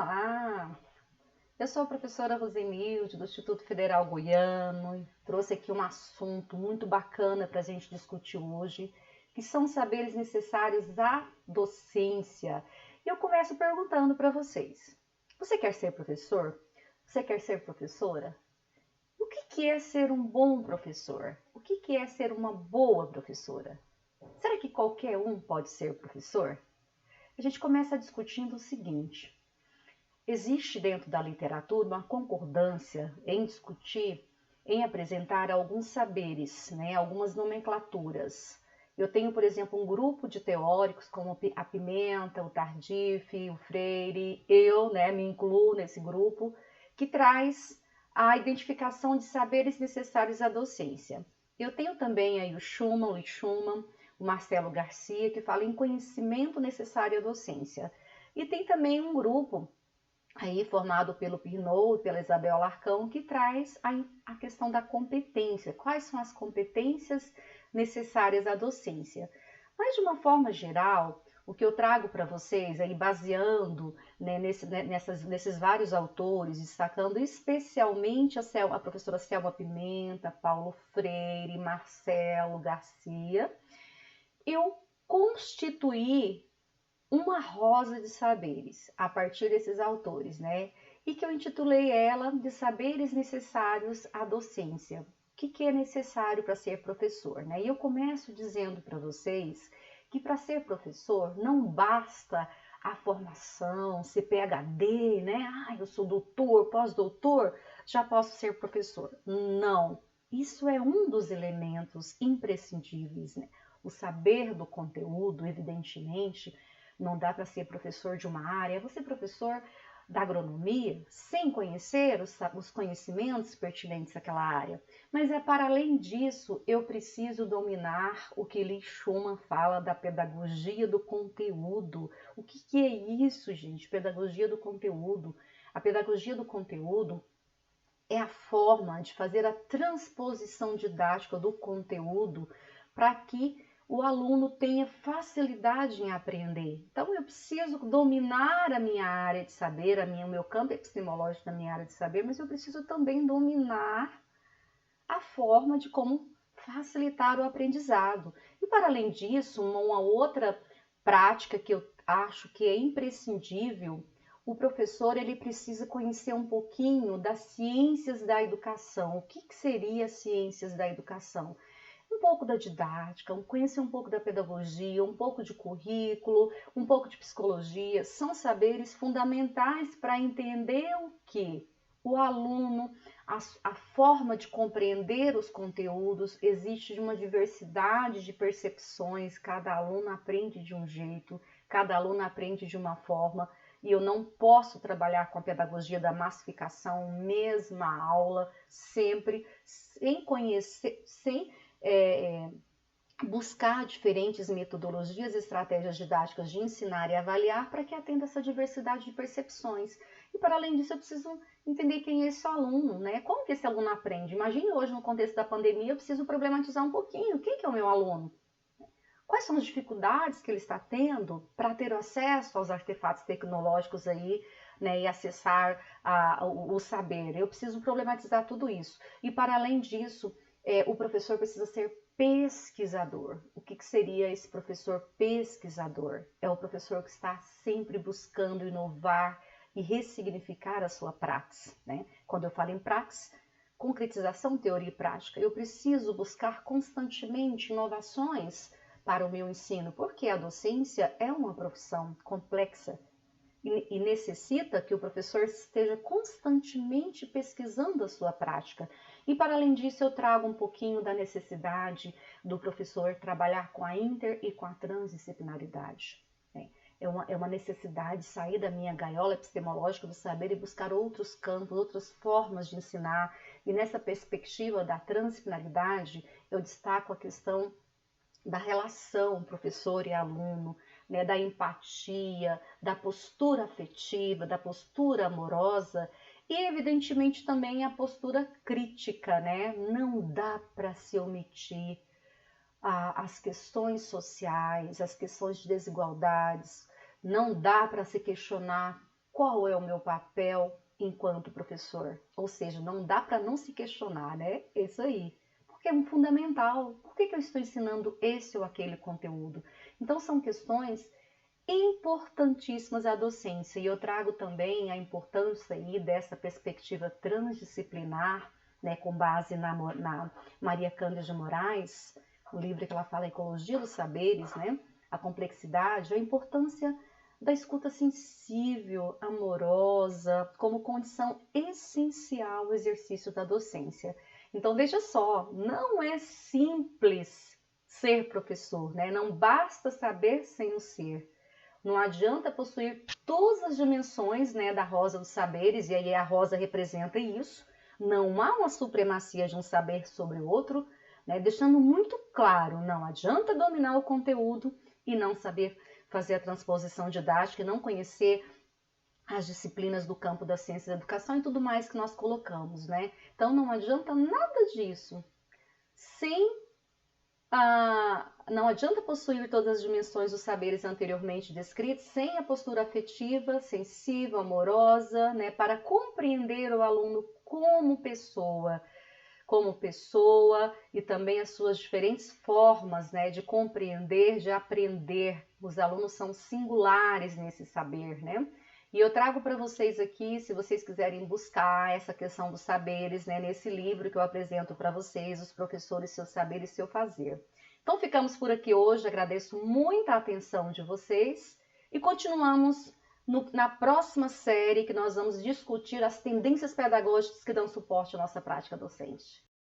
Olá, eu sou a professora Rosenilde do Instituto Federal Goiano e trouxe aqui um assunto muito bacana para a gente discutir hoje, que são os saberes necessários à docência. E eu começo perguntando para vocês, você quer ser professor? Você quer ser professora? O que é ser um bom professor? O que é ser uma boa professora? Será que qualquer um pode ser professor? A gente começa discutindo o seguinte: existe dentro da literatura uma concordância em discutir, em apresentar alguns saberes, né, algumas nomenclaturas. Eu tenho, por exemplo, um grupo de teóricos como a Pimenta, o Tardif, o Freire, eu, né, me incluo nesse grupo, que traz a identificação de saberes necessários à docência. Eu tenho também aí o Schumann, o Marcelo Garcia, que fala em conhecimento necessário à docência. E tem também um grupo aí formado pelo Pernod e pela Isabel Alarcão, que traz a questão da competência. Quais são as competências necessárias à docência? Mas, de uma forma geral, o que eu trago para vocês, aí baseando, né, nesses vários autores, destacando especialmente a professora Selma Pimenta, Paulo Freire, Marcelo Garcia, eu constituí uma rosa de saberes a partir desses autores, né? E que eu intitulei ela de Saberes Necessários à Docência. O que é necessário para ser professor, né? E eu começo dizendo para vocês que para ser professor não basta a formação, ser PhD, né? Ah, eu sou doutor, pós-doutor, já posso ser professor. Não, isso é um dos elementos imprescindíveis, né? O saber do conteúdo, evidentemente, não dá para ser professor de uma área, você professor da agronomia sem conhecer os conhecimentos pertinentes àquela área. Mas para além disso, eu preciso dominar o que Lee Schumann fala da pedagogia do conteúdo. O que é isso, gente? Pedagogia do conteúdo. A pedagogia do conteúdo é a forma de fazer a transposição didática do conteúdo para que o aluno tenha facilidade em aprender. Então, eu preciso dominar a minha área de saber, o meu campo epistemológico da minha área de saber, mas eu preciso também dominar a forma de como facilitar o aprendizado. E, para além disso, uma outra prática que eu acho que é imprescindível, o professor ele precisa conhecer um pouquinho das ciências da educação. O que seria ciências da educação? Um pouco da didática, conhecer um pouco da pedagogia, um pouco de currículo, um pouco de psicologia, são saberes fundamentais para entender o que o aluno, a forma de compreender os conteúdos, existe uma diversidade de percepções, cada aluno aprende de um jeito, cada aluno aprende de uma forma, e eu não posso trabalhar com a pedagogia da massificação, mesma aula, sempre, sem conhecer, sem buscar diferentes metodologias e estratégias didáticas de ensinar e avaliar para que atenda essa diversidade de percepções. E para além disso, eu preciso entender quem é esse aluno, né? Como que esse aluno aprende? Imagine hoje, no contexto da pandemia, eu preciso problematizar um pouquinho. Quem que é o meu aluno? Quais são as dificuldades que ele está tendo para ter acesso aos artefatos tecnológicos aí, né, e acessar o saber? Eu preciso problematizar tudo isso. E para além disso, o professor precisa ser pesquisador. O que seria esse professor pesquisador? É o professor que está sempre buscando inovar e ressignificar a sua praxis, né? Quando eu falo em praxis, concretização, teoria e prática, eu preciso buscar constantemente inovações para o meu ensino, porque a docência é uma profissão complexa e necessita que o professor esteja constantemente pesquisando a sua prática. E para além disso, eu trago um pouquinho da necessidade do professor trabalhar com a inter e com a transdisciplinaridade. É uma necessidade sair da minha gaiola epistemológica do saber e buscar outros campos, outras formas de ensinar. E nessa perspectiva da transdisciplinaridade, eu destaco a questão da relação professor e aluno, né, da empatia, da postura afetiva, da postura amorosa e, evidentemente, também a postura crítica, né? Não dá para se omitir as questões sociais, as questões de desigualdades, não dá para se questionar qual é o meu papel enquanto professor? Ou seja, não dá para não se questionar, né? Isso aí. Porque é um fundamental. Por que eu estou ensinando esse ou aquele conteúdo? Então, são questões importantíssimas à docência. E eu trago também a importância aí dessa perspectiva transdisciplinar, né, com base na Maria Cândida de Moraes, o livro que ela fala Ecologia dos Saberes, né, a complexidade, a importância da escuta sensível, amorosa, como condição essencial ao exercício da docência. Então, veja só, não é simples ser professor, né? Não basta saber sem o ser. Não adianta possuir todas as dimensões, né, da rosa dos saberes, e aí a rosa representa isso. Não há uma supremacia de um saber sobre o outro, né, deixando muito claro, não adianta dominar o conteúdo e não saber fazer a transposição didática e não conhecer as disciplinas do campo da ciência da educação e tudo mais que nós colocamos, né? Então não adianta nada disso sem não adianta possuir todas as dimensões dos saberes anteriormente descritos sem a postura afetiva, sensível, amorosa, né, para compreender o aluno como pessoa e também as suas diferentes formas, né, de compreender, de aprender. Os alunos são singulares nesse saber, né? E eu trago para vocês aqui, se vocês quiserem buscar essa questão dos saberes, né, nesse livro que eu apresento para vocês, Os Professores, Seu Saber e Seu Fazer. Então ficamos por aqui hoje, agradeço muito a atenção de vocês e continuamos na próxima série que nós vamos discutir as tendências pedagógicas que dão suporte à nossa prática docente.